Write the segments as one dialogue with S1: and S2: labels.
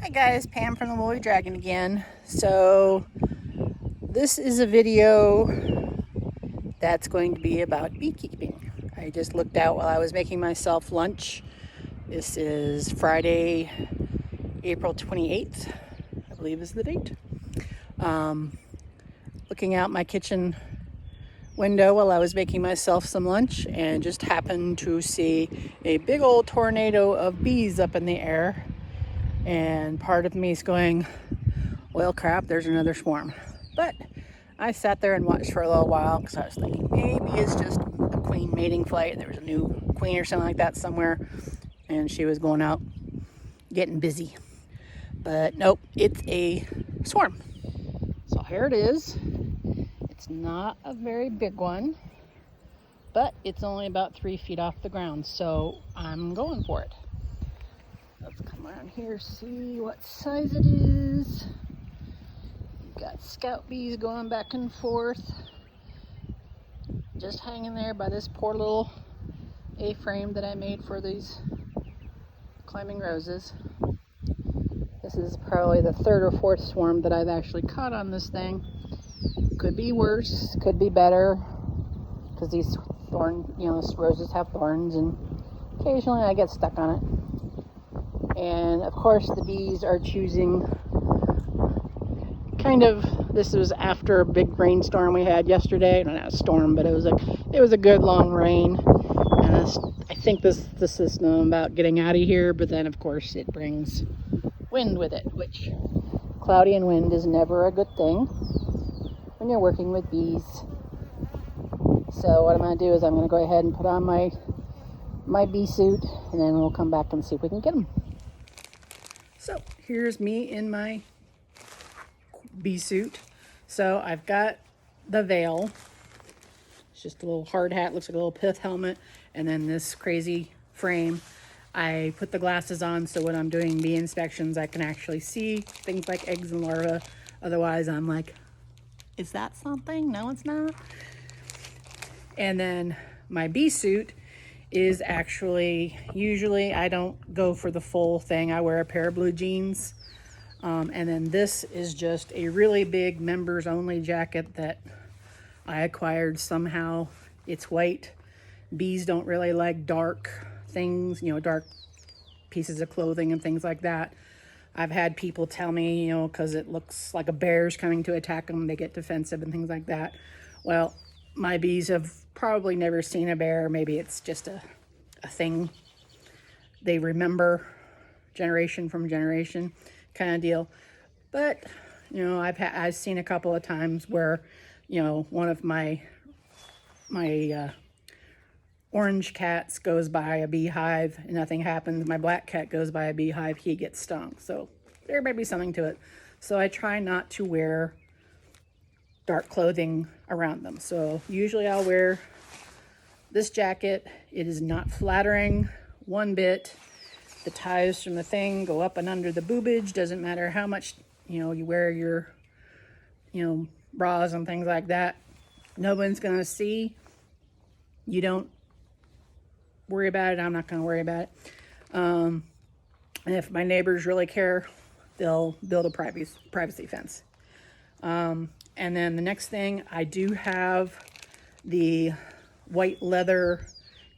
S1: Hi guys, Pam from the Woolly Dragon again. So this is a video that's going to be about beekeeping. I just looked out while I was making myself lunch. This is Friday, April 28th, I believe is the date. Looking out my kitchen window while I was making myself some lunch and just happened to see a big old tornado of bees up in the air. And part of me is going, well, crap, there's another swarm. But I sat there and watched for a little while because I was thinking maybe it's just a queen mating flight. There was a new queen or something like that somewhere, and she was going out getting busy. But nope, it's a swarm. So here it is. It's not a very big one, but it's only about 3 feet off the ground, so I'm going for it. Let's come around here, see what size it is. You've got scout bees going back and forth, just hanging there by this poor little A-frame that I made for these climbing roses. This is probably the third or fourth swarm that I've actually caught on this thing. Could be worse, could be better, because these roses have thorns, and occasionally I get stuck on it. And of course the bees are choosing this was after a big rainstorm we had yesterday. Not a storm, but it was a good long rain. And I think this system about getting out of here, but then of course it brings wind with it, which cloudy and wind is never a good thing when you're working with bees. So what I'm going to do is I'm going to go ahead and put on my bee suit, and then we'll come back and see if we can get them. So here's me in my bee suit. So I've got the veil. It's just a little hard hat, looks like a little pith helmet, and then this crazy frame. I put the glasses on so when I'm doing bee inspections I can actually see things like eggs and larvae. Otherwise I'm like, is that something? No, it's not. And then my bee suit is actually, usually I don't go for the full thing. I wear a pair of blue jeans. And then this is just a really big members only jacket that I acquired somehow. It's white. Bees don't really like dark things, dark pieces of clothing and things like that. I've had people tell me, because it looks like a bear's coming to attack them, they get defensive and things like that. Well, my bees have probably never seen a bear. Maybe it's just a thing they remember generation from generation kind of deal. But I've seen a couple of times where one of my orange cats goes by a beehive and nothing happens. My black cat goes by a beehive, he gets stung. So there may be something to it. So I try not to wear dark clothing around them. So usually I'll wear this jacket. It is not flattering one bit. The ties from the thing go up and under the boobage. Doesn't matter how much you wear your bras and things like that. No one's gonna see. You don't worry about it. I'm not gonna worry about it. And if my neighbors really care, they'll build a privacy fence. And then the next thing, I do have the white leather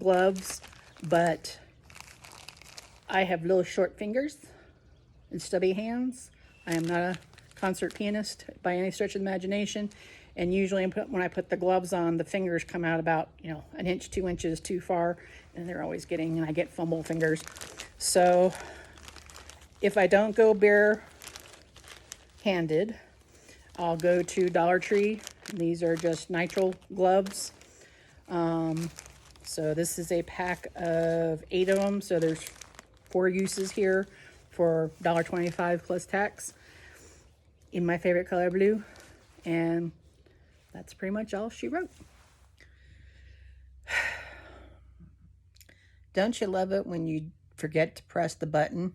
S1: gloves, but I have little short fingers and stubby hands. I am not a concert pianist by any stretch of the imagination. And usually when I put the gloves on, the fingers come out about, an inch, 2 inches too far, and they're always and I get fumble fingers. So if I don't go bare-handed, I'll go to Dollar Tree. These are just nitrile gloves. So this is a pack of 8 of them. So there's 4 uses here for $1.25 plus tax in my favorite color blue. And that's pretty much all she wrote. Don't you love it when you forget to press the button?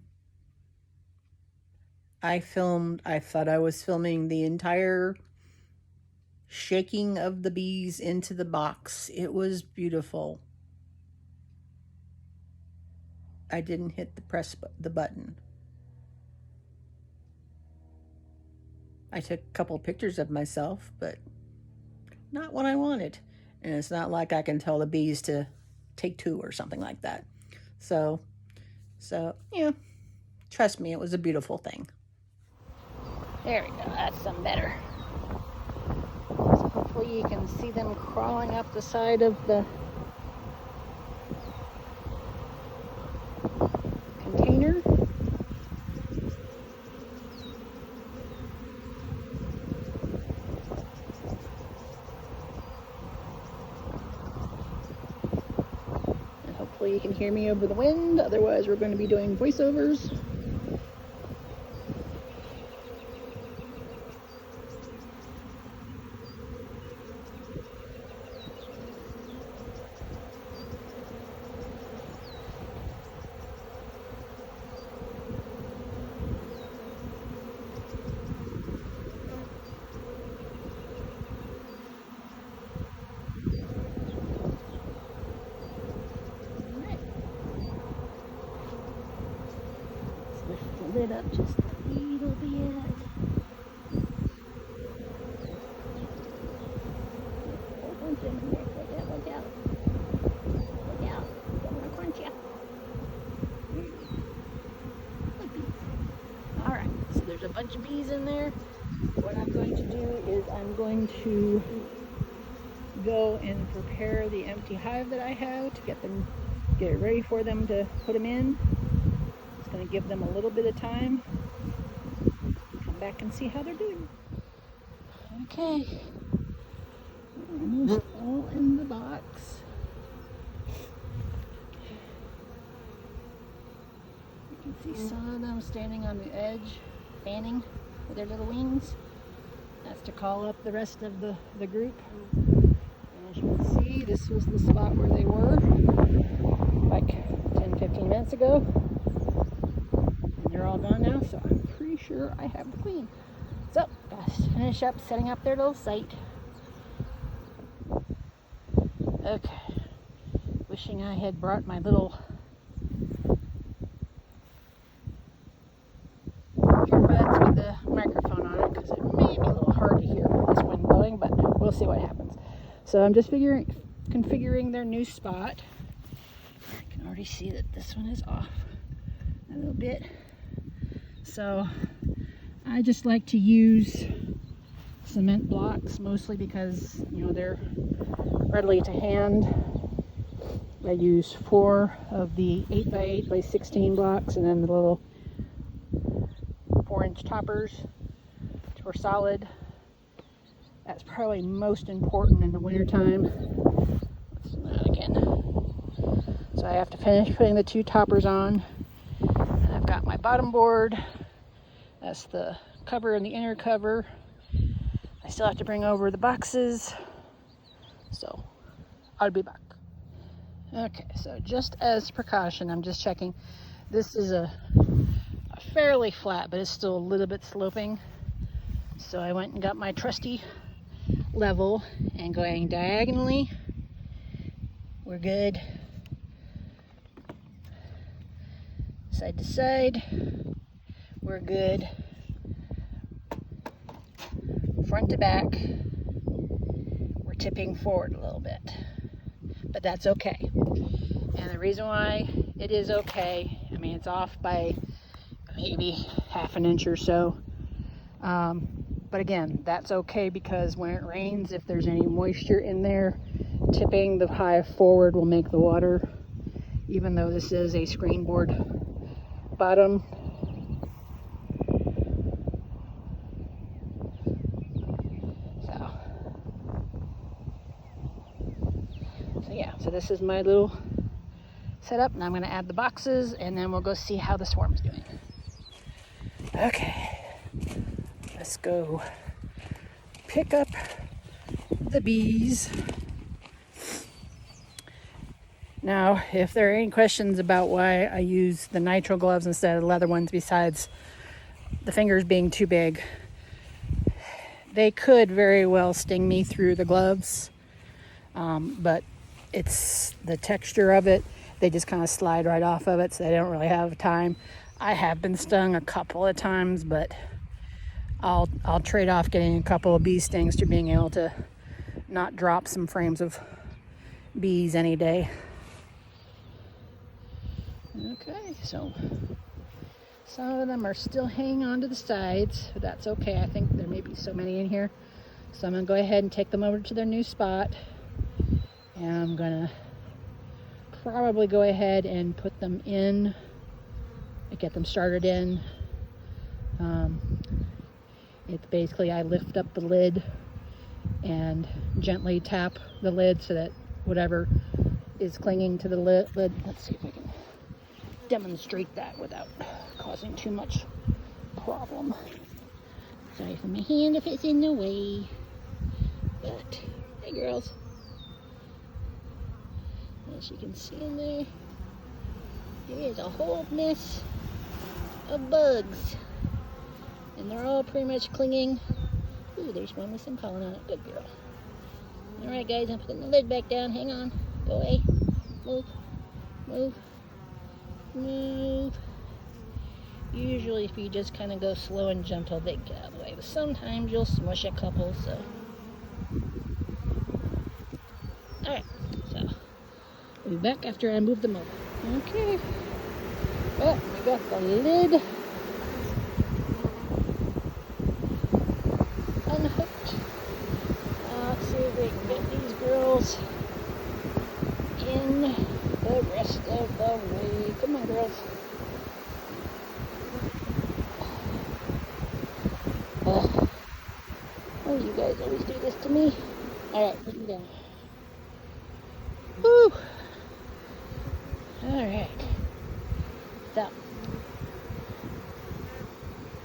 S1: I thought I was filming the entire shaking of the bees into the box. It was beautiful. I didn't hit the button. I took a couple pictures of myself, but not what I wanted. And it's not like I can tell the bees to take 2 or something like that. So yeah, trust me, it was a beautiful thing. There we go, that's some better. So hopefully you can see them crawling up the side of the container. And hopefully you can hear me over the wind, otherwise we're going to be doing voiceovers. Lift the lid up just a little bit. Whole bunch of them here. Look out, look out. Look out. Don't want to crunch you. Alright, so there's a bunch of bees in there. What I'm going to do is I'm going to go and prepare the empty hive that I have to get it ready for them to put them in. Going to give them a little bit of time, come back and see how they're doing. Okay, almost all in the box. You can see some of them standing on the edge, fanning with their little wings. That's to call up the rest of the group. And as you can see, this was the spot where they were like 10-15 minutes ago. They're all gone now, so I'm pretty sure I have the queen. So, gotta finish up setting up their little site. Okay. Wishing I had brought my little earbuds with the microphone on it, because it may be a little hard to hear with this wind blowing, but we'll see what happens. So I'm just configuring their new spot. I can already see that this one is off a little bit. So I just like to use cement blocks mostly because, you know, they're readily to hand. I use 4 of the 8x8 by 16 blocks and then the little 4-inch toppers for solid. That's probably most important in the wintertime. Let's do that again. So I have to finish putting the 2 toppers on. And I've got my bottom board. That's the cover and the inner cover. I still have to bring over the boxes. So I'll be back. Okay, so just as precaution, I'm just checking. This is a fairly flat, but it's still a little bit sloping. So I went and got my trusty level and going diagonally. We're good. Side to side. We're good. Front to back. We're tipping forward a little bit. But that's okay. And the reason why it is okay, I mean, it's off by maybe ½ an inch or so. But again, that's okay because when it rains, if there's any moisture in there, tipping the hive forward will make the water, even though this is a screen board bottom. So yeah, so this is my little setup. Now I'm going to add the boxes and then we'll go see how the swarm's doing. Okay, let's go pick up the bees. Now, if there are any questions about why I use the nitrile gloves instead of the leather ones, besides the fingers being too big, they could very well sting me through the gloves, but it's the texture of it. They just kind of slide right off of it, so they don't really have time. I have been stung a couple of times, but I'll trade off getting a couple of bee stings to being able to not drop some frames of bees any day. Okay, so some of them are still hanging on to the sides. That's okay. I think there may be so many in here. So I'm going to go ahead and take them over to their new spot. And I'm going to probably go ahead and put them in, get them started in. It's basically I lift up the lid and gently tap the lid so that whatever is clinging to the lid, let's see if I can demonstrate that without causing too much problem. Sorry for my hand if it's in the way. But, hey girls. As you can see in there, there is a whole mess of bugs. And they're all pretty much clinging. Ooh, there's one with some pollen on it. Good girl. Alright guys, I'm putting the lid back down. Hang on. Go away. Move. Move. Move. Usually if you just kind of go slow and gentle, they get out of the way. But sometimes you'll smush a couple, so. Alright, so we'll be back after I move them over. Okay. Well, we got the lid unhooked. Let's see if we can get these girls in the rest of the way. Come on, girls. Oh, you guys always do this to me. Alright, put them down. Woo! Alright. So,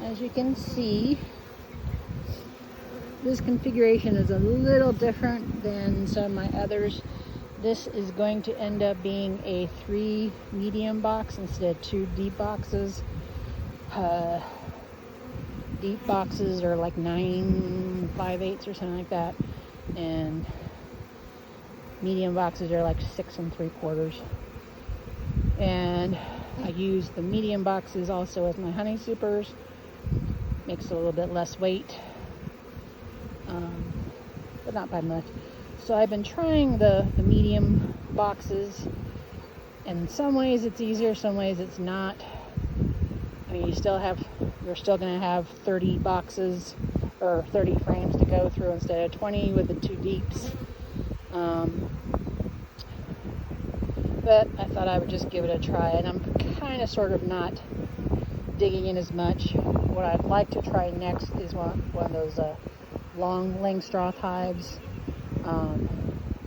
S1: as you can see, this configuration is a little different than some of my others. This is going to end up being a 3 medium box instead of 2 deep boxes. Deep boxes are like 9 5/8 or something like that, and medium boxes are like 6 3/4. And I use the medium boxes also as my honey supers. Makes it a little bit less weight, but not by much. So I've been trying the medium boxes. In some ways it's easier, some ways it's not. I mean, you're still going to have 30 boxes or 30 frames to go through instead of 20 with the 2 deeps. But I thought I would just give it a try, and I'm kind of sort of not digging in as much. What I'd like to try next is one of those long Langstroth hives.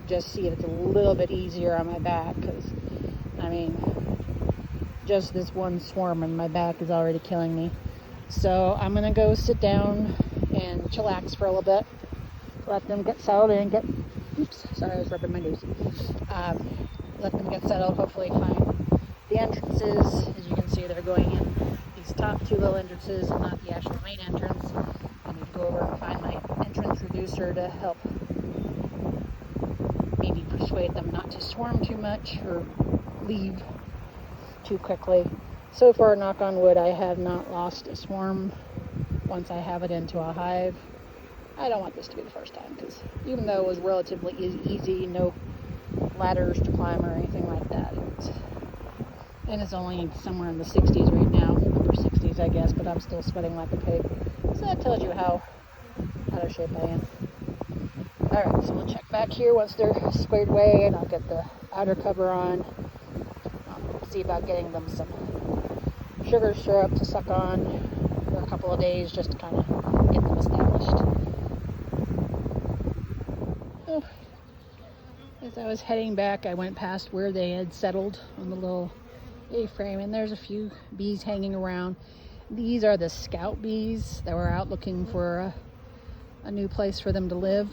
S1: Just see if it's a little bit easier on my back, because I mean, just this one swarm in my back is already killing me. So I'm gonna go sit down and chillax for a little bit, let them get settled and oops, sorry, I was rubbing my nose. Let them get settled, hopefully find the entrances. As you can see, they're going in these top 2 little entrances and not the actual main entrance. I need to go over and find my entrance reducer to help maybe persuade them not to swarm too much or leave too quickly. So far, knock on wood, I have not lost a swarm once I have it into a hive. I don't want this to be the first time, because even though it was relatively easy, no ladders to climb or anything like that, and it's only somewhere in the 60s right now, upper 60s I guess, but I'm still sweating like a pig. So that tells you how out of shape I am. Alright, so we'll check back here once they're squared away, and I'll get the outer cover on. See about getting them some sugar syrup to suck on for a couple of days, just to kind of get them established. Oh, as I was heading back, I went past where they had settled on the little A-frame, and there's a few bees hanging around. These are the scout bees that were out looking for a new place for them to live,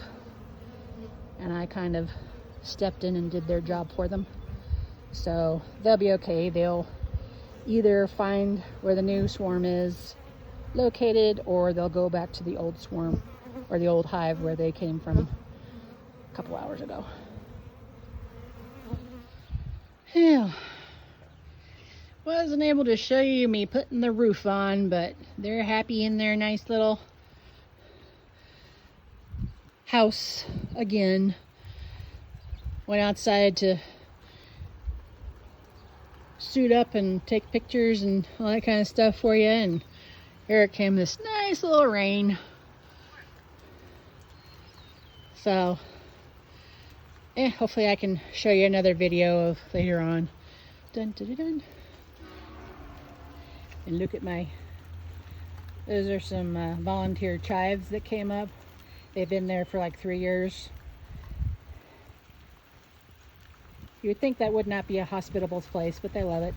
S1: and I kind of stepped in and did their job for them. So they'll be okay. They'll either find where the new swarm is located, or they'll go back to the old swarm or the old hive where they came from a couple hours ago. Yeah. Wasn't able to show you me putting the roof on, but they're happy in their nice little house again. Went outside to suit up and take pictures and all that kind of stuff for you, and here it came, this nice little rain. So hopefully I can show you another video of later on. Dun, dun, dun, dun. And look at those are some volunteer chives that came up. They've been there for like 3 years. You would think that would not be a hospitable place, but they love it.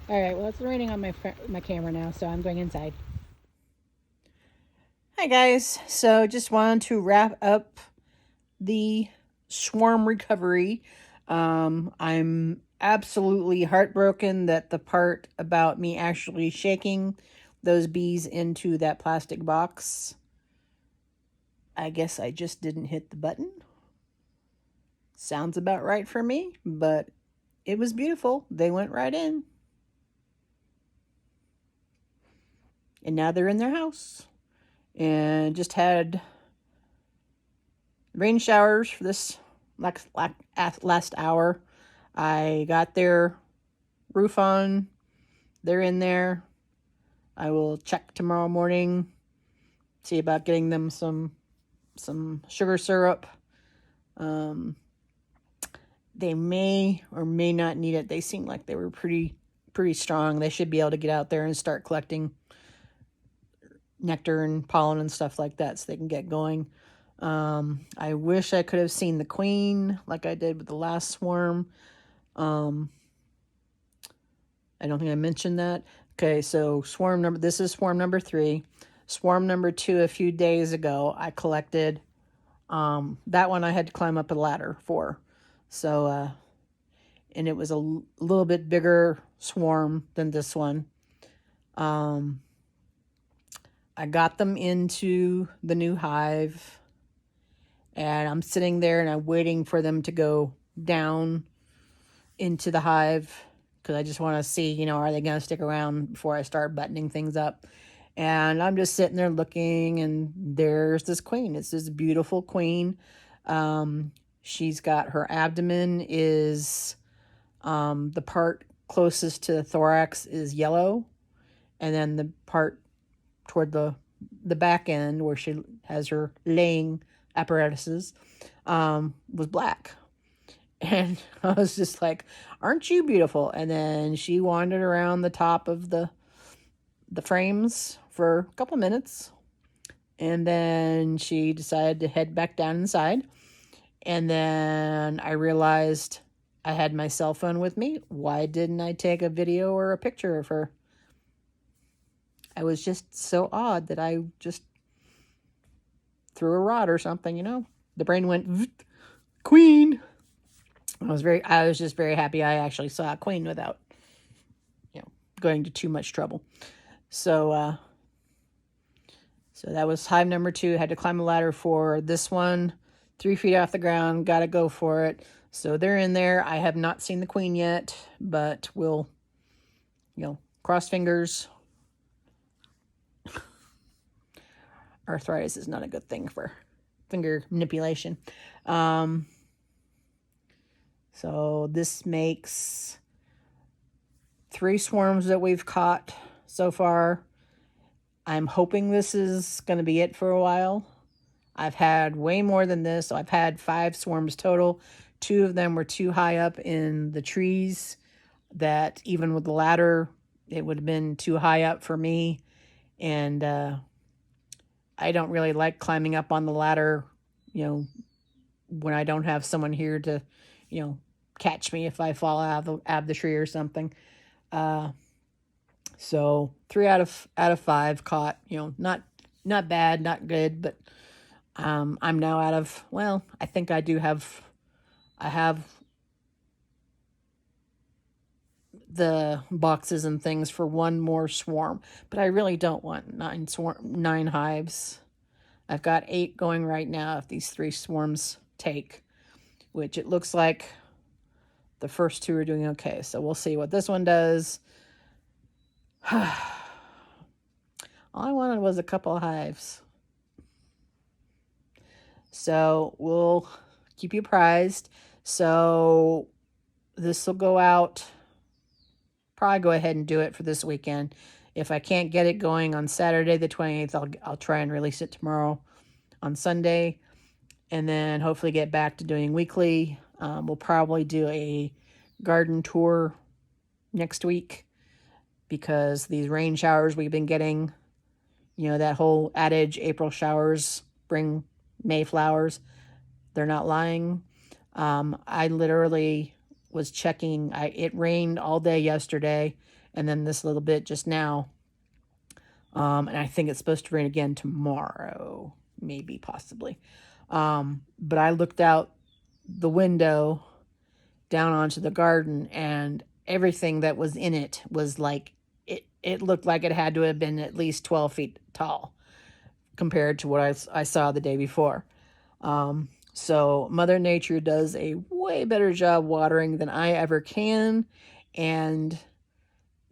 S1: All right, well, it's raining on my camera now, so I'm going inside. Hi guys, so just wanted to wrap up the swarm recovery. I'm absolutely heartbroken that the part about me actually shaking those bees into that plastic box, I guess I just didn't hit the button. Sounds about right for me, but it was beautiful. They went right in. And now they're in their house. And just had rain showers for this last hour. I got their roof on. They're in there. I will check tomorrow morning, see about getting them some sugar syrup. They may or may not need it. They seem like they were pretty strong. They should be able to get out there and start collecting nectar and pollen and stuff like that so they can get going. I wish I could have seen the queen like I did with the last swarm. I don't think I mentioned that. Okay, so this is swarm number 3. Swarm number 2, a few days ago, I collected. That one I had to climb up a ladder for. So, and it was a little bit bigger swarm than this one. I got them into the new hive, and I'm sitting there and I'm waiting for them to go down into the hive because I just want to see, are they going to stick around before I start buttoning things up. And I'm just sitting there looking, and there's this queen. It's this beautiful queen. She's got her abdomen is, the part closest to the thorax is yellow. And then the part toward the back end where she has her laying apparatuses, was black. And I was just like, aren't you beautiful? And then she wandered around the top of the frames for a couple minutes. And then she decided to head back down inside. And then I realized I had my cell phone with me. Why didn't I take a video or a picture of her? I was just so odd that I just threw a rod or something, The brain went, queen. I was just very happy I actually saw a queen without, going to too much trouble. So, so that was hive number 2. I had to climb a ladder for this one, 3 feet off the ground. Got to go for it. So they're in there. I have not seen the queen yet, but we'll, cross fingers. Arthritis is not a good thing for finger manipulation. So this makes 3 swarms that we've caught so far. I'm hoping this is going to be it for a while. I've had way more than this. So I've had 5 swarms total. 2 of them were too high up in the trees that even with the ladder, it would have been too high up for me. And I don't really like climbing up on the ladder, when I don't have someone here to, catch me if I fall out of the tree or something. So 3 out of 5 caught, not bad, not good, but I'm now out of, I think I have the boxes and things for 1 more swarm, but I really don't want 9 hives. I've got 8 going right now if these 3 swarms take, which it looks like the first 2 are doing okay. So we'll see what this one does. All I wanted was a couple of hives. So we'll keep you apprised. So this will go out, probably go ahead and do it for this weekend. If I can't get it going on Saturday the 28th, I'll try and release it tomorrow on Sunday, and then hopefully get back to doing weekly. We'll probably do a garden tour next week, because these rain showers we've been getting, you know, that whole adage, April showers bring May flowers, they're not lying. I literally was checking. It rained all day yesterday, and then this little bit just now. And I think it's supposed to rain again tomorrow, maybe, possibly. But I looked out the window down onto the garden, and everything that was in it was like, it looked like it had to have been at least 12 feet tall compared to what I saw the day before. So Mother Nature does a way better job watering than I ever can, and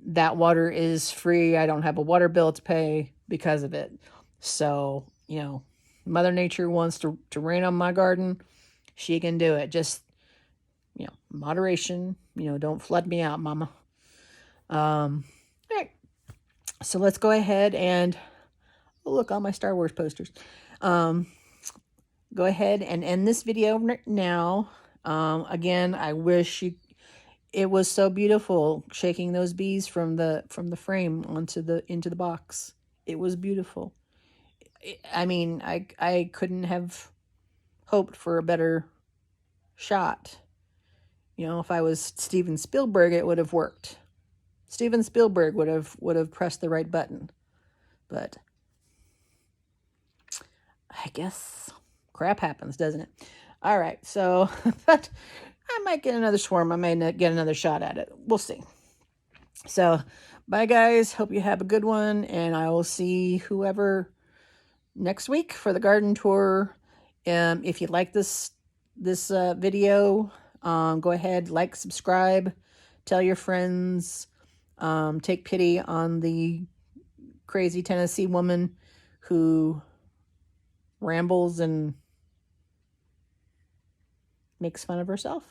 S1: that water is free. I don't have a water bill to pay because of it. So, you know, Mother Nature wants to rain on my garden, she can do it. Just, you know, moderation, you know, don't flood me out, mama. All right. So let's go ahead and look, all my Star Wars posters. Go ahead and end this video now. Again, I wish it was so beautiful shaking those bees from the frame into the box. It was beautiful. I mean, I couldn't have hoped for a better shot. You know, if I was Steven Spielberg, it would have worked. Steven Spielberg would have pressed the right button. But I guess crap happens, doesn't it? All right, so but I might get another swarm. I may get another shot at it. We'll see. So, bye guys. Hope you have a good one, and I will see whoever next week for the garden tour. If you like this video, go ahead, like, subscribe, tell your friends. Take pity on the crazy Tennessee woman who rambles and makes fun of herself.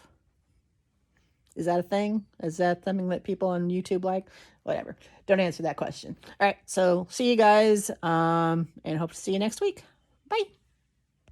S1: Is that a thing? Is that something that people on YouTube like? Whatever. Don't answer that question. All right. So see you guys, and hope to see you next week. Bye.